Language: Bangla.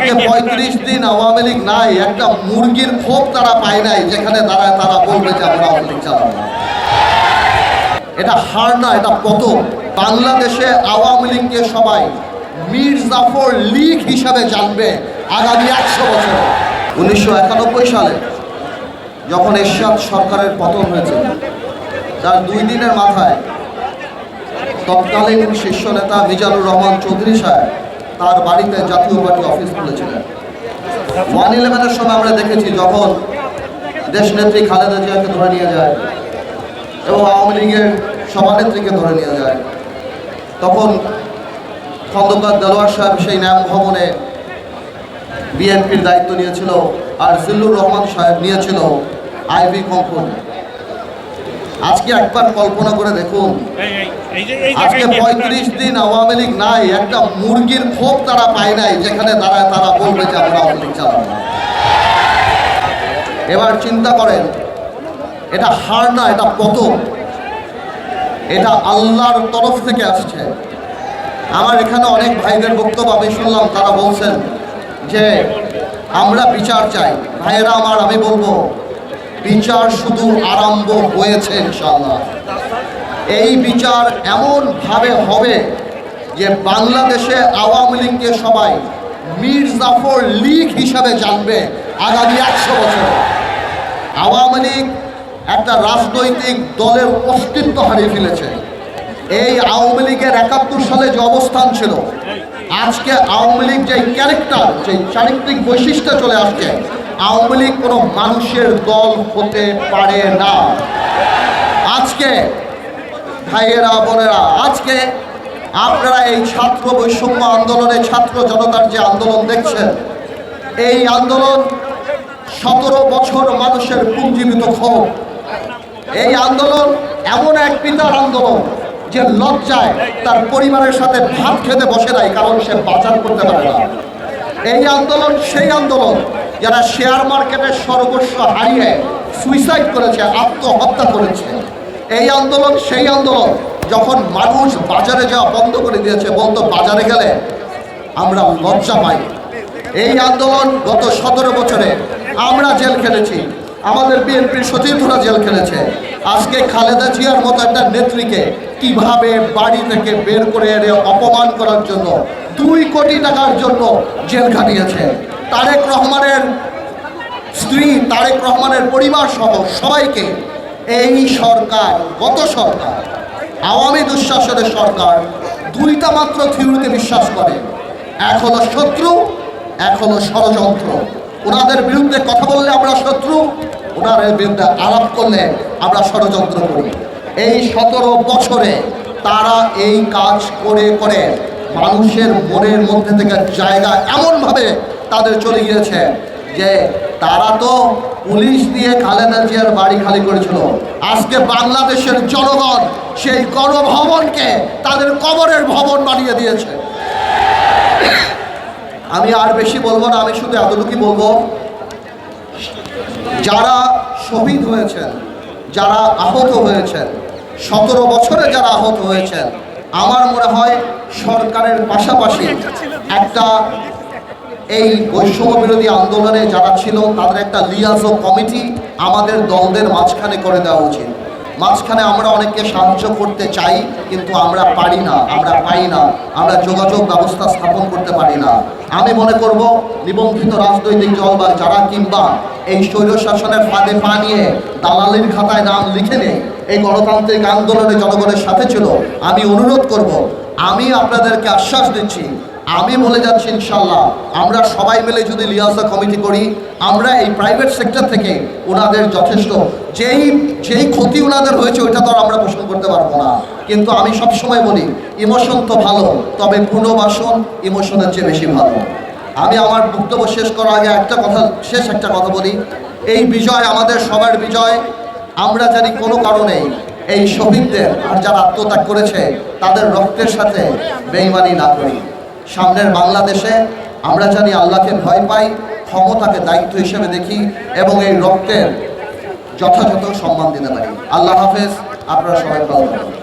আজকে ৩৫ দিন আওয়ামী লীগ নাই, একটা মুরগির খোপ তারা পায় নাই যেখানে দাঁড়ায় তারা বলবে যে আমরা আওয়ামী লীগ চালাবো। এটা হার না, এটা পতন। বাংলাদেশে আওয়ামী লীগকে সবাই মীর জাফর লীগ হিসাবে জানবে আগামী ১০০ বছরে। ১৯৯১ সালে যখন এরশাদ সরকারের পতন হয়েছে, তার ২ দিনের মাথায় তৎকালীন শীর্ষ নেতা মিজানুর রহমান চৌধুরী সাহেব তার বাড়িতে জাতীয় পার্টি অফিস খুলেছিলেন। 1/11-এর সময় আমরা দেখেছি যখন দেশনেত্রী খালেদা জিয়াকে ধরে নিয়ে যায় এবং আওয়ামী লীগের সভানেত্রীকে ধরে নিয়ে যায়, তখন খন্দকার দেলোয়ার সাহেব সেই ন্যাম ভবনে বিএনপির দায়িত্ব নিয়েছিল, আর জিল্লুর রহমান সাহেব নিয়েছিল আইভি কম্পন। আজকে একবার কল্পনা করে দেখুন, আজকে ৩৫ দিন আওয়ামী লীগ নাই, একটা মুরগির খোপ তারা পায় নাই যেখানে দাঁড়ায় তারা বলবে যে আমরা আওয়ামী লীগ চালাবো। এবার চিন্তা করেন, এটা হার না, এটা পতন। এটা আল্লাহর তরফ থেকে আসছে। আমার এখানে অনেক ভাইদের বক্তব্য আমি শুনলাম, তারা বলছেন যে আমরা বিচার চাই। ভাইয়েরা আমার, আমি বলবো বিচার শুধু আরম্ভ হয়েছে ইনশাআল্লাহ। এই বিচার এমনভাবে হবে যে বাংলাদেশে আওয়ামী লীগকে সবাই মীর জাফর লীগ হিসাবে জানবে আগামী ১০০ বছরে। আওয়ামী লীগ একটা রাজনৈতিক দলের অস্তিত্ব হারিয়ে ফেলেছে। এই আওয়ামী লীগের ৭১ সালে যে অবস্থান ছিল, আজকে আওয়ামী লীগ যে ক্যারেক্টার, যে চারিত্রিক বৈশিষ্ট্য চলে আসছে, আওয়ামী লীগ কোনো মানুষের দল হতে পারে না। আজকে ভাইয়েরা বোনেরা, আজকে আপনারা এই ছাত্র বৈষম্য আন্দোলনে ছাত্র জনতার যে আন্দোলন দেখছেন, এই আন্দোলন ১৭ বছর মানুষের পুঞ্জীবিত ক্ষোভ। এই আন্দোলন এমন এক পিতার আন্দোলন যে লজ্জায় তার পরিবারের সাথে ভাত খেতে বসে নাই, কারণ সে বাজার করতে পারে না। এই আন্দোলন সেই আন্দোলন যারা শেয়ার মার্কেটের সর্বস্ব হারিয়ে সুইসাইড করেছে, আত্মহত্যা করেছে। এই আন্দোলন সেই আন্দোলন যখন মানুষ বাজারে যাওয়া বন্ধ করে দিয়েছে, বলতো বাজারে গেলে আমরা লজ্জা পাই। এই আন্দোলন গত ১৭ বছরে আমরা জেল খেটেছি, আমাদের বিএনপির সতীর্থরা জেল খেলেছে। আজকে খালেদা জিয়ার মতো একটা নেত্রীকে কিভাবে বাড়ি থেকে বের করে এনে অপমান করার জন্য ২ কোটি টাকার জন্য জেল খাটিয়েছে। তারেক রহমানের স্ত্রী, তারেক রহমানের পরিবার সহ সবাইকে এই সরকার, গত সরকার, আওয়ামী দুঃশাসনের সরকার ২টা মাত্র থিওরিতে বিশ্বাস করে। এক হলো শত্রু, এক হলো ষড়যন্ত্র। ওনাদের বিরুদ্ধে কথা বললে আমরা শত্রু, ওনাদের বিরুদ্ধে আলাপ করলে আমরা ষড়যন্ত্র করি। এই ১৭ বছরে তারা এই কাজ করে করে মানুষের মনের মধ্যে থেকে জায়গা এমনভাবে তাদের চলে গিয়েছে যে তারা তো পুলিশ দিয়ে খালেদা জিয়ার বাড়ি খালি করেছিল। আজকে বাংলাদেশের জনগণ সেই গণভবনকে তাদের কবরের ভবন বানিয়ে দিয়েছে। আমি আর বেশি বলবো না, আমি শুধু এতটুকুই বলবো, যারা শহীদ হয়েছেন, যারা আহত হয়েছেন, ১৭ বছরে যারা আহত হয়েছেন, আমার মনে হয় সরকারের পাশাপাশি একটা এই বৈষম্য বিরোধী আন্দোলনে যারা ছিল তাদের একটা লিয়াজো কমিটি আমাদের দলদের মাঝখানে করে দেওয়া উচিত। মাঝখানে আমরা অনেককে সাহায্য করতে চাই, কিন্তু আমরা পারি না, আমরা পাই না, আমরা যোগাযোগ ব্যবস্থা স্থাপন করতে পারি না। আমি মনে করব নিবন্ধিত রাজনৈতিক দল বা যারা কিংবা এই স্বৈরশাসনের ফাঁদে পা নিয়ে দালালির খাতায় নাম লিখে নেই, এই গণতান্ত্রিক আন্দোলনে জনগণের সাথে ছিল, আমি অনুরোধ করব, আমি আপনাদেরকে আশ্বাস দিচ্ছি, আমি বলে যাচ্ছি ইনশাল্লাহ আমরা সবাই মিলে যদি লিয়াজা কমিটি করি, আমরা এই প্রাইভেট সেক্টর থেকে ওনাদের যথেষ্ট যেই ক্ষতি ওনাদের হয়েছে ওইটা তো আর আমরা পোষণ করতে পারবো না, কিন্তু আমি সবসময় বলি ইমোশন তো ভালো, তবে পুনর্বাসন ইমোশনের চেয়ে বেশি ভালো। আমি আমার বক্তব্য শেষ করার আগে একটা কথা বলি, এই বিজয় আমাদের সবার বিজয়। আমরা জানি কোনো কারণেই এই শহীদদের আর যারা আত্মত্যাগ করেছে তাদের রক্তের সাথে বেঈমানি না করি। সামনের বাংলাদেশে আমরা জানি আল্লাহকে ভয় পাই, ক্ষমতাকে দায়িত্ব হিসেবে দেখি এবং এই রক্তের যথাযথ সম্মান দিতে পারি। আল্লাহ হাফেজ, আপনারা সবাই ভালো থাকুন।